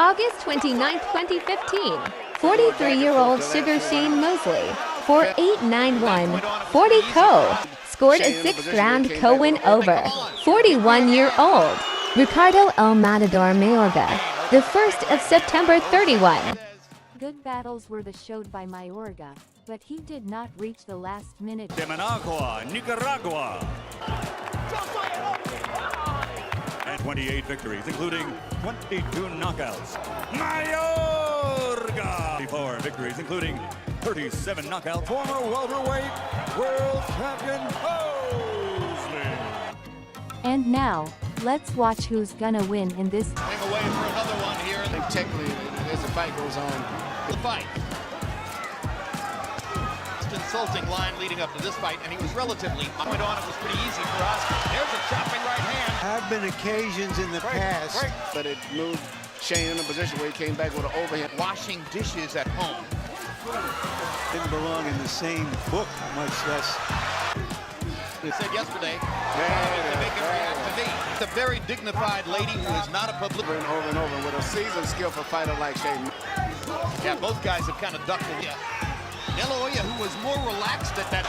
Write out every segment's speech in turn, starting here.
August 29, 2015, 43-year-old Sugar Shane Mosley, 4-8-9-1, 40 co, scored a 6th-round co-win over 41-year-old Ricardo Mayorga, the 1st of September 31. Good battles were showed by Mayorga, but he did not reach the last minute. De Managua, Nicaragua. And 28 victories, including 22 knockouts. Mayorga! 34 victories, including 37 knockouts. Former welterweight world champion Mosley. And now, let's watch who's gonna win in this. Swing away for another one here. I think technically, as the fight goes on, the fight. Insulting line leading up to this fight, and he was relatively went on. It was pretty easy for us. There's a chopping right hand. Have been occasions in the past, but it moved Shane in a position where he came back with an overhand. Washing dishes at home. Didn't belong in the same book, much less. He said yesterday, to make it react to me. It's a very dignified lady who is not a public. Over and over with a seasoned, skillful fighter like Shane. Yeah, both guys have kind of ducked it. Yeah. Neloya, who was more relaxed at that.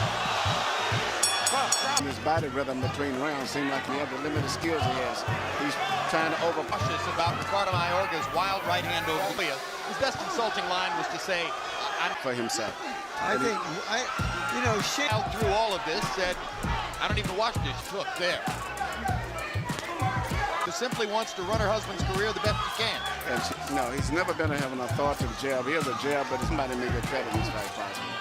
His body rhythm between rounds seemed like he had the limited skills he has. He's trying to cautious about Ricardo Mayorga's wild right hand over Leah. His best insulting line was to say, I'm for himself. I think, Shane through all of this said, I don't even watch this. Look, there. He simply wants to run her husband's career the best he can. And no, he's never been having a thought to the jab. He has a jab, but somebody may get credit in this fight possible.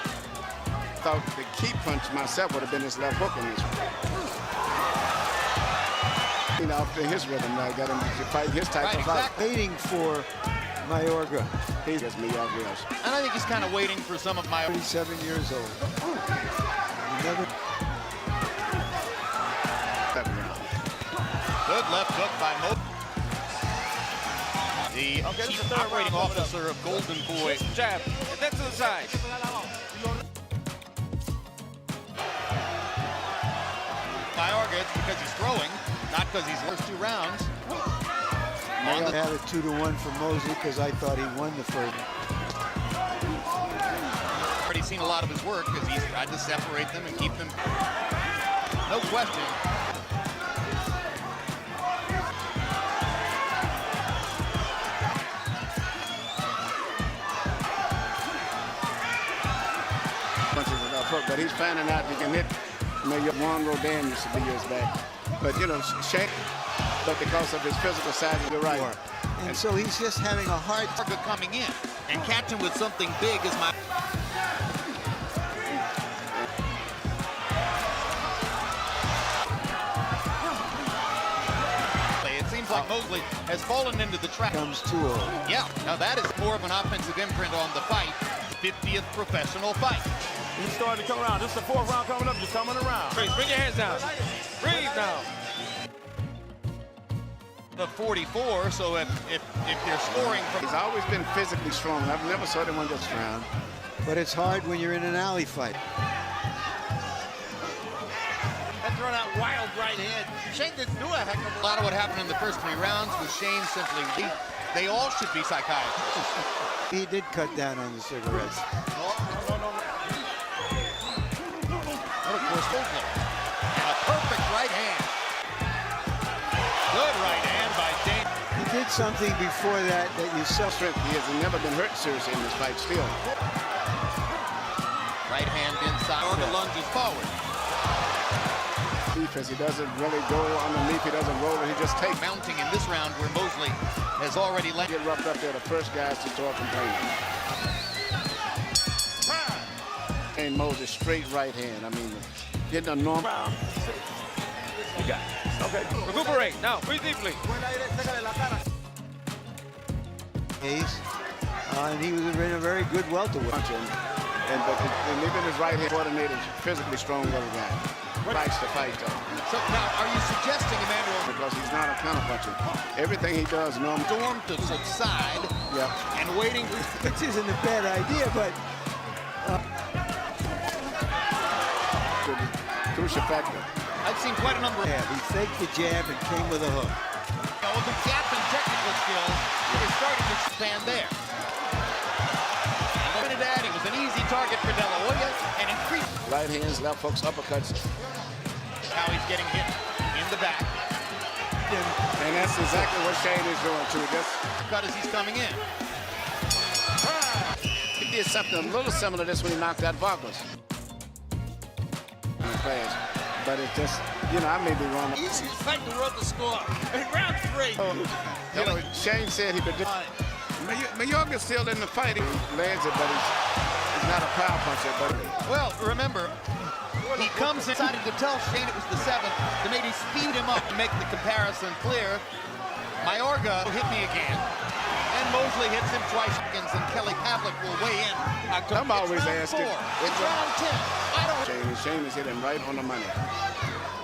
Thought the key punch myself would have been his left hook in this one. Off his rhythm now, got him to fight his type of fight. Waiting for Mayorga. He gets me out here. And I think he's kind of waiting for some of my 37 years old. Never. Good left hook by Mo. The chief operating officer of Golden Boy. Jab, and then to the side. Mayorga, it's because he's throwing, not because he's first 2 rounds. I had it 2-1 for Mosley because I thought he won the first. Already seen a lot of his work because he's tried to separate them and keep them. No question. But he's finding out he can hit maybe Juan Rodin used to be years back. But Shane, but because of his physical size, you're right. And so he's just having a hard time coming in and catching with something big is my. It seems like Mosley has fallen into the trap. Comes too old. Yeah, now that is more of an offensive imprint on the fight. 50th professional fight. He's starting to come around. This is the 4th round coming up. You're coming around. Bring your hands down. Breathe now. The 44, so if they're scoring from... He's always been physically strong. I've never saw anyone get strong. But it's hard when you're in an alley fight. That's thrown out wild right hand. Shane didn't do a heck of a lot of what happened in the first 3 rounds was Shane simply... They all should be psychiatrists. He did cut down on the cigarettes. No. Of course, Mosley. A perfect right hand. Good right hand by Shane. He did something before that you saw. Strength. He has never been hurt seriously in this fight still. Right hand inside. Mayorga lunges forward. Defense. He doesn't really go underneath. He doesn't roll it. He just takes. Mounting in this round where Mosley has already let get roughed up there. The first guys to talk complaining. And Moses straight right hand. I mean, getting a normal. You got it. Okay. Recuperate. Now, breathe deeply. And he was in a very good welterweight. And even his right hand coordinated, physically strong little guy. Fights to fight though. So now, are you suggesting, Emmanuel? Because he's not a counterpuncher. Everything he does, storm to subside. Yeah. And waiting. Which isn't a bad idea, but. Crucial factor. I've seen quite a number of. Yeah, he faked the jab and came with a hook. Well, the gap in technical skills is starting to expand there. And Trinidad, he was an easy target for De La Hoya and increased. Right hands, left hooks, uppercuts. Now he's getting hit in the back. And that's exactly what Shane is doing too. Just Cut as he's coming in. he did something a little similar to this when he knocked out Vargas. But it just, you know, I may be wrong. Easiest fight in the world to score. In round 3. You know, Shane said he predicted. Mayorga's still in the fight. He lands it, but he's not a power puncher. But Well, remember, he comes in, decided to tell Shane it was the 7th to maybe speed him up to make the comparison clear. Mayorga hit me again, and Mosley hits him twice. And Kelly Pavlik will weigh in. I'm always asking. It's round 10. I don't. Shane is hitting right on the money.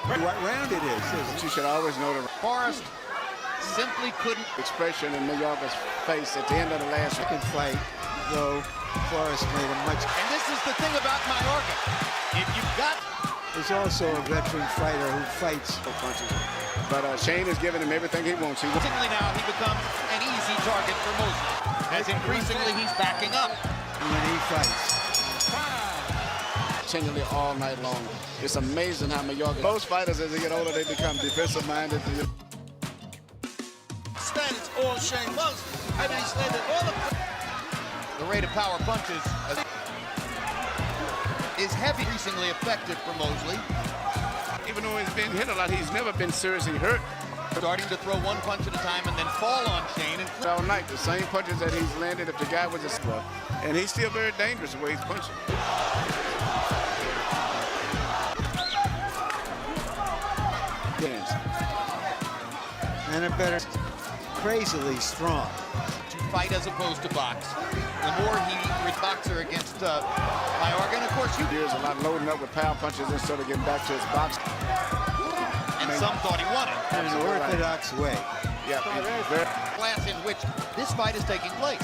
What round it is? But you should always know the Forrest simply couldn't. expression in Mayorga's face at the end of the last round. Second fight, though, Forrest made a much. And this is the thing about Mayorga. If you've got. He's also a veteran fighter who fights. Punches. But Shane is giving him everything he wants. Increasingly now, he becomes an easy target for Mosley. As increasingly he's backing up. When he fights. Continually all night long. It's amazing how Mayorga. Most fighters, as they get older, they become defensive-minded. Stands all Shane Mosley. I mean, he's landed all of The rate of power punches is heavy, increasingly effective for Mosley. Even though he's been hit a lot, he's never been seriously hurt. Starting to throw one punch at a time and then fall on Shane. And All night, the same punches that he's landed if the guy was a scrub. And he's still very dangerous the way he's punching. Yes. And a better, crazily strong. to fight as opposed to box. The more he boxer against Mayorga, and of course you. There's a lot loading up with power punches instead of getting back to his box. And some thought he won it. In an orthodox way. Yeah, very. Class in which this fight is taking place.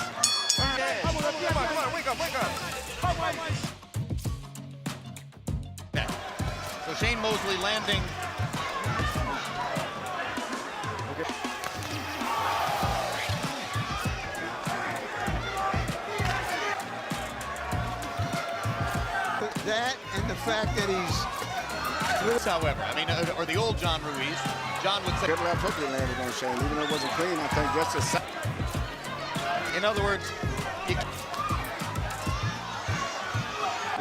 Come on, wake up. So Shane Mosley landing. That and the fact that he's. However, I mean, or the old John Ruiz. John would say. Good left hook he landed on Shane. Even though it wasn't clean, I think just a second. In other words, you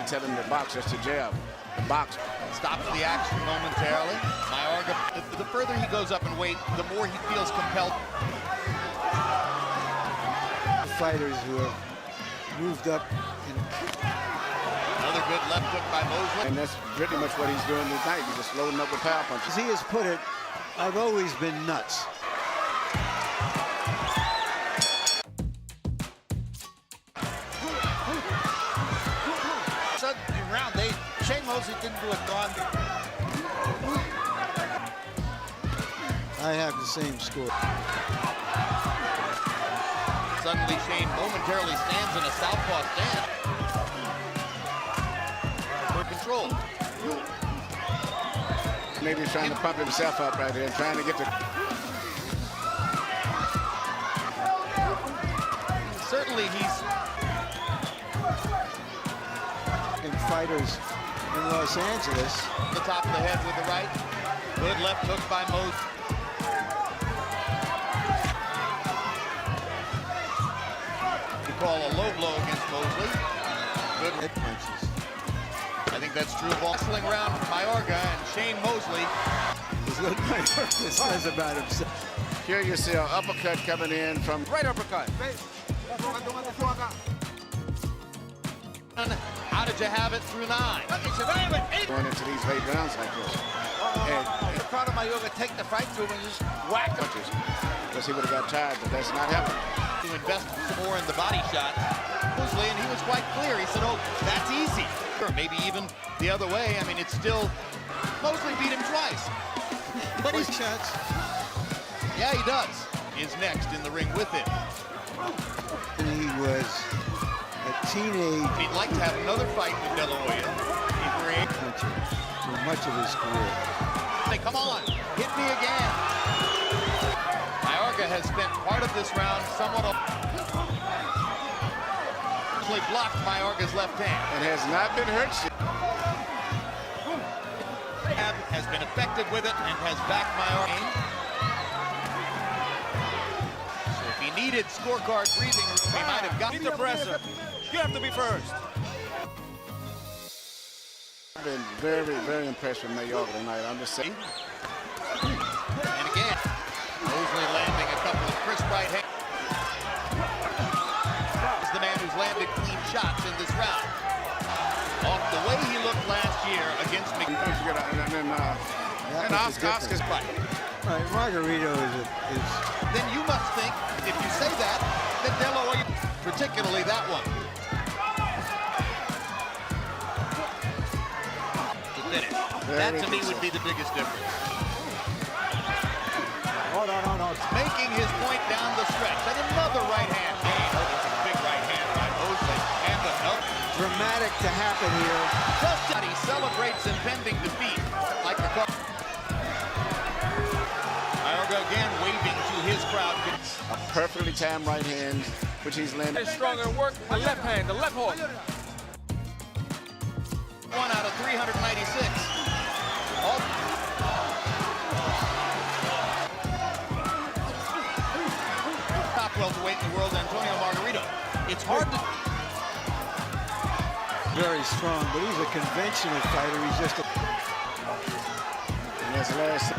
Tell him to box, just to jab. Box. stops the action momentarily. Mayorga, the further he goes up in weight, the more he feels compelled. Fighters who have moved up in. Another good left hook by Mosley. And that's pretty much what he's doing tonight. He's just loading up with power punches. As he has put it, I've always been nuts. So in round 8, Shane Mosley didn't do a darn. I have the same score. Suddenly Shane momentarily stands in a southpaw stand. For control. Maybe he's trying to pump himself up right here, trying to get the. Certainly he's In fighters in Los Angeles. the top of the head with the right. Good left hook by Mosley. You call a low blow against Mosley. Good. Head punches. I think that's true of all. Wrestling round with Mayorga and Shane Mosley. Is what Mayorga says about himself. Here you see an uppercut coming in from. Right uppercut. How did you have it through 9? Going into these late rounds like this. Ricardo Mayorga take the fight to him and just whack him. Punches. Because he would have got tired, but that's not happening. To invest some more in the body shot. Mosley, and he was quite clear. He said, oh, that's easy. Or maybe even the other way. I mean, it's still. Mosley beat him twice. But he's. Shots. Yeah, he does. Is next in the ring with him. And he was a teenage He'd like to have another fight with De La Hoya. puncher for much of his career. Hey, come on, hit me again. Mayorga has spent part of this round somewhat blocked Mayorga's left hand. It has not been hurt. Has been effective with it and has backed Mayorga. So if he needed scorecard breathing room, he might have gotten the presser. You have to be first. I've been very, very impressed with Mayorga tonight. I'm just saying. And again, Mosley landing a couple of crisp right hands. He's the man who's landed clean shots in this round. Off the way he looked last year against me. And Oscar's fight. Right, Margarito is. Then you must think, if you say that De La Hoya, particularly that one. To finish. That to me would be the biggest difference. Hold on. Making his point down the stretch. And another right hand. Oh, there's a big right hand by Mosley. And another. Dramatic to happen here. Just that he celebrates impending defeat. Like Ricardo Mayorga again waving to his crowd. A perfectly timed right hand, which he's landed. Stronger work, the left hand, the left hook. 1 out of 396. All top welterweight in the world, Antonio Margarito. It's hard to. Very strong, but he's a conventional fighter. He's just a. And that's last.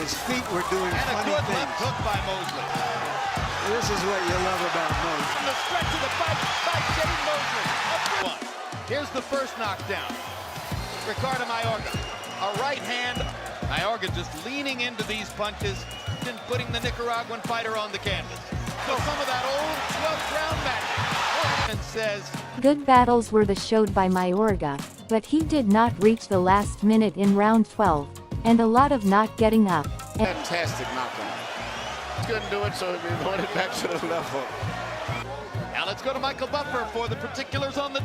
His feet were doing And a funny good things. left hook by Mosley. This is what you love about Mosley. From the stretch of the fight by Shane Mosley. Here's the first knockdown. Ricardo Mayorga. A right hand. Mayorga just leaning into these punches and putting the Nicaraguan fighter on the canvas. So some of that old 12th round magic. And says, Good battles were the showed by Mayorga, but he did not reach the last minute in round 12, and a lot of not getting up. Fantastic knockout. Couldn't do it, so he voted back to the left hook. now let's go to Michael Buffer for the particulars on the.